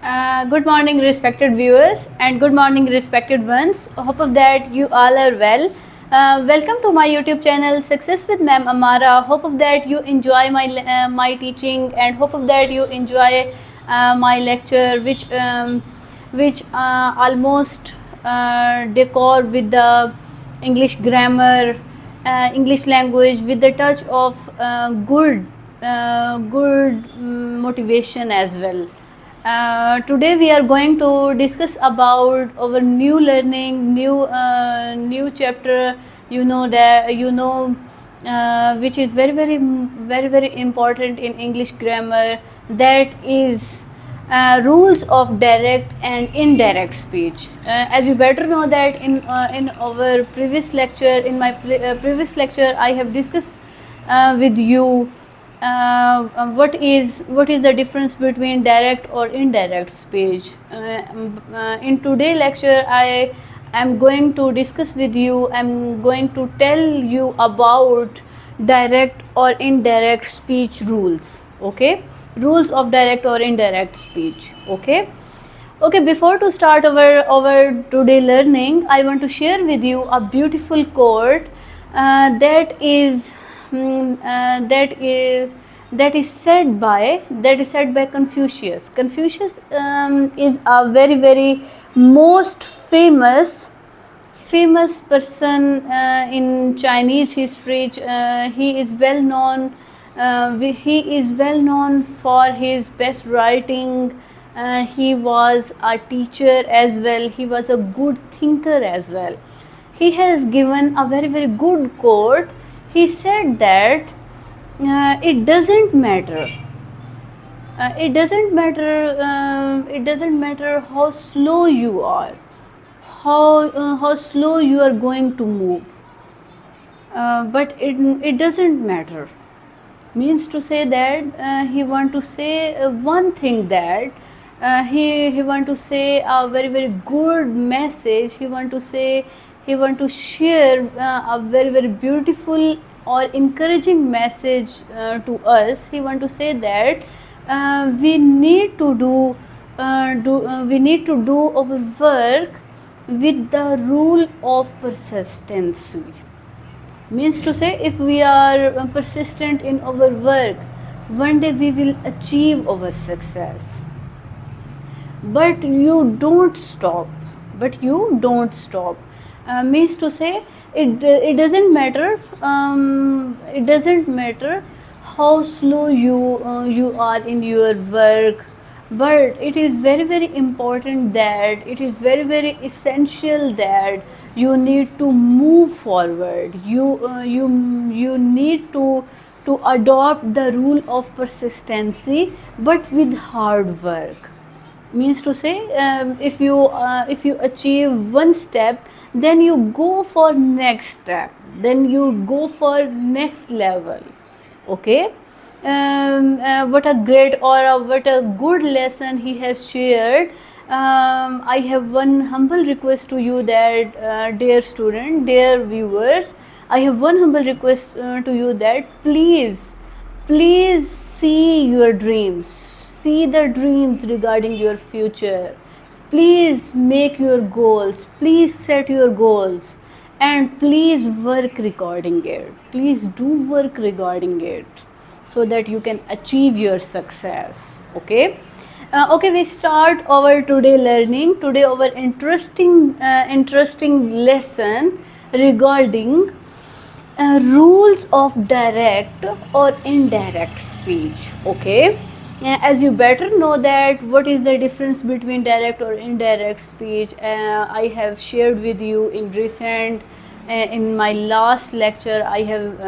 Good morning, respected viewers, and good morning, respected ones. Hope of that you all are well. Welcome to my YouTube channel, Success with Ma'am Amara. Hope of that you enjoy my teaching, and hope of that you enjoy my lecture, which almost decor with the English grammar, English language, with the touch of good motivation as well. Today we are going to discuss about our new learning, new chapter. Which is very important in English grammar. That is rules of direct and indirect speech. As you better know that in our previous lecture, in my previous lecture, I have discussed with you what is the difference between direct or indirect speech. In today lecture, I am going to discuss with you. I'm going to tell you about direct or indirect speech rules. Okay, rules of direct or indirect speech. Okay, before to start our today learning, I want to share with you a beautiful quote that is that is said by Confucius. Confucius is a very most famous person in Chinese history. He is well known. He is well known for his best writing. He was a teacher as well. He was a good thinker as well. He has given a very good quote. He said that it doesn't matter. It doesn't matter. It doesn't matter how slow you are, how slow you are going to move. But it doesn't matter. Means to say that he want to say one thing, that he want to say a very good message. He want to share a very beautiful or encouraging message to us. He want to say that we need to do our work with the rule of persistency. Means to say, if we are persistent in our work, one day we will achieve our success. But you don't stop. Means to say, it doesn't matter. It doesn't matter how slow you are in your work, but it is very important, that it is very essential that you need to move forward. You need to adopt the rule of persistency, but with hard work. Means to say, if you achieve one step, then you go for next step, then you go for next level. Okay, what a great or what a good lesson he has shared. I have one humble request to you, that dear student, dear viewers, I have one humble request to you, that please see your dreams, see the dreams regarding your future. Please make your goals, please set your goals, and please work regarding it. Please do work regarding it, so that you can achieve your success. Okay, we start our today learning. Today our interesting lesson regarding rules of direct or indirect speech. Okay, as you better know that what is the difference between direct or indirect speech. I have shared with you in recent in my last lecture. I have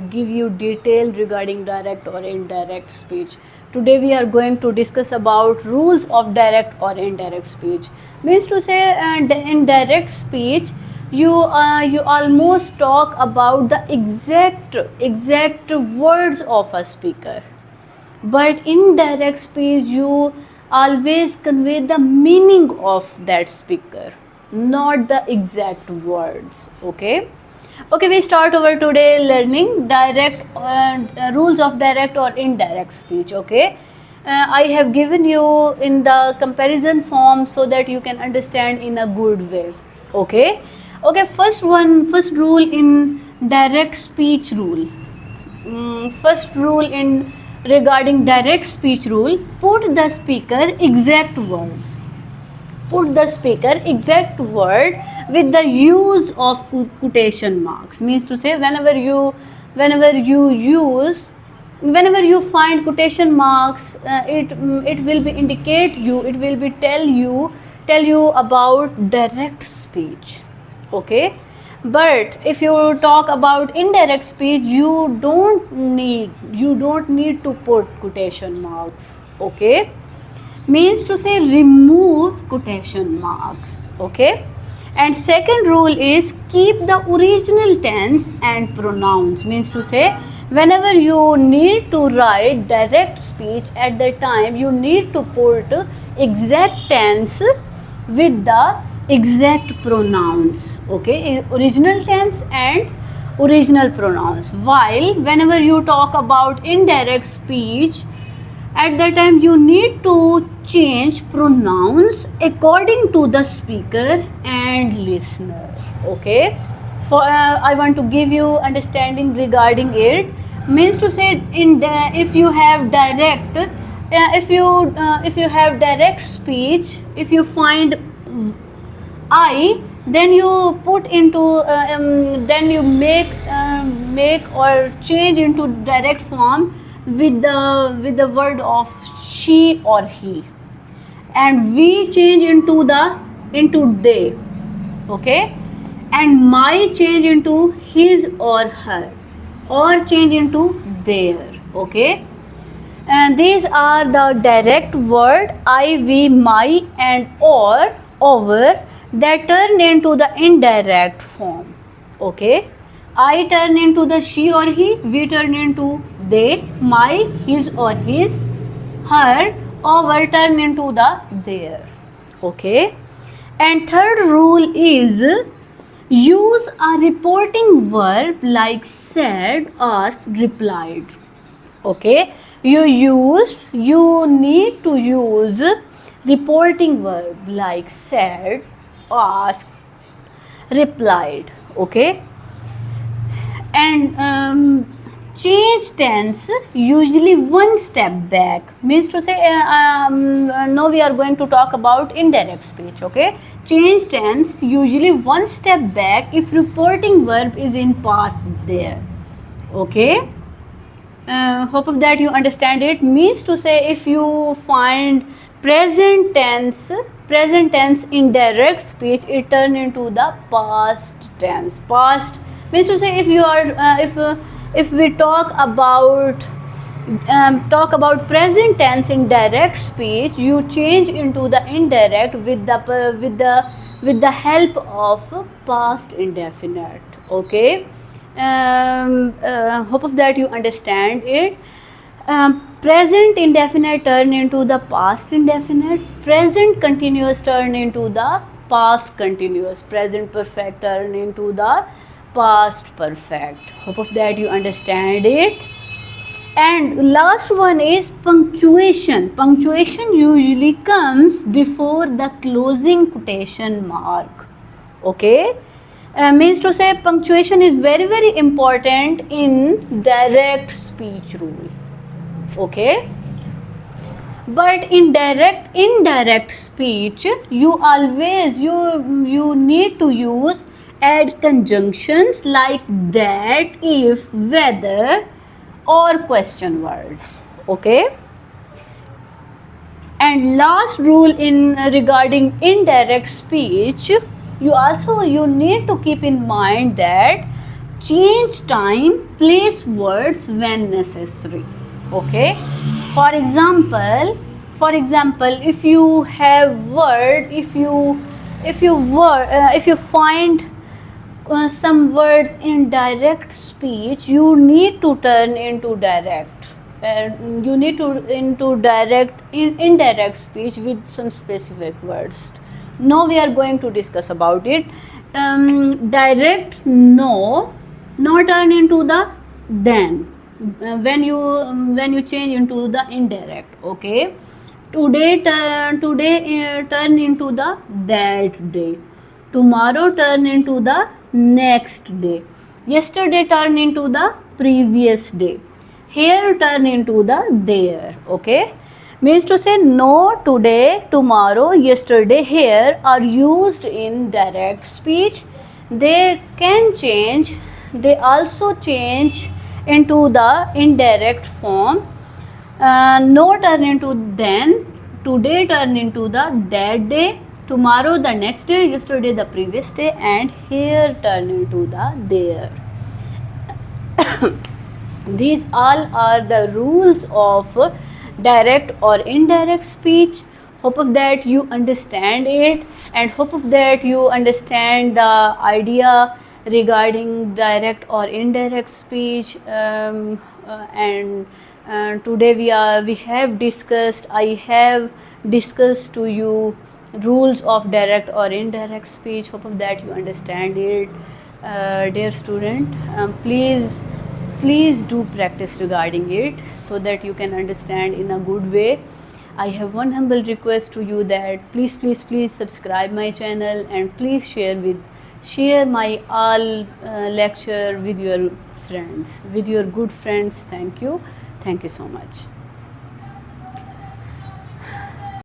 give you detail regarding direct or indirect speech. Today we are going to discuss about rules of direct or indirect speech. Means to say, in direct speech, you almost talk about the exact words of a speaker, but in direct speech you always convey the meaning of that speaker, not the exact words. Okay, we start our today learning direct rules of direct or indirect speech. Okay, I have given you in the comparison form so that you can understand in a good way. Okay. Okay, first rule in direct speech rule. First rule in regarding direct speech rule: put the speaker exact words. Put the speaker exact word with the use of quotation marks. Means to say, whenever you find quotation marks, it will be indicate you, it will be tell you about direct speech. Okay. But if you talk about indirect speech, you don't need to put quotation marks. Okay. Means to say, remove quotation marks. Okay. And second rule is keep the original tense and pronouns. Means to say, whenever you need to write direct speech, at that time you need to put exact tense with the exact pronouns. Okay. Original tense and original pronouns. While whenever you talk about indirect speech, at that time you need to change pronouns according to the speaker and listener. Okay. For I want to give you understanding regarding it. Means to say, if you have direct if you have direct speech, if you find I, then you put into then you make or change into direct form with the word of she or he, and we change into they. Okay. And my change into his or her, or change into their. Okay. And these are the direct word I, we, my and or over that turn into the indirect form. Okay. I turn into the she or he, we turn into they, my, his or his, her, over turn into the their. Okay. And third rule is use a reporting verb like said, asked, replied. Okay. You need to use reporting verb like said, asked, replied. Okay. And change tense usually one step back. Means to say, now we are going to talk about indirect speech. Okay. Change tense usually one step back if reporting verb is in past there. Okay. Hope of that you understand it. Means to say, if you find present tense in direct speech, it turn into the past tense. Past means to say, if you are if we talk about present tense in direct speech, you change into the indirect with the help of past indefinite. Okay. Hope of that you understand it. Present indefinite turn into the past indefinite. Present continuous turn into the past continuous. Present perfect turn into the past perfect. Hope of that you understand it. And last one is punctuation. Punctuation usually comes before the closing quotation mark. Okay. Means to say, punctuation is very important in direct speech rule. Okay. But in indirect speech, you need to use add conjunctions like that, if, whether or question words. Okay. And last rule in regarding indirect speech, you need to keep in mind that change time, place words when necessary. Okay. For example, if you have word, if you find some words in direct speech, you need to turn into direct. You need to into direct in indirect speech with some specific words. Now we are going to discuss about it. Direct no turn into the then. when you change into the indirect. Okay, today turn into the that day, tomorrow turn into the next day, yesterday turn into the previous day, here turn into the there. Okay, means to say no, today, tomorrow, yesterday, here are used in direct speech. They can change, they also change into the indirect form. No turn into then, today turn into the that day, tomorrow the next day, yesterday the previous day, and here turn into the there. These all are the rules of direct or indirect speech. Hope of that you understand it, and hope of that you understand the idea regarding direct or indirect speech. And today we have discussed, I have discussed to you rules of direct or indirect speech. Hope of that you understand it. Dear student, please do practice regarding it so that you can understand in a good way. I have one humble request to you, that please subscribe my channel, and please share my all lecture with your friends, with your good friends. Thank you so much.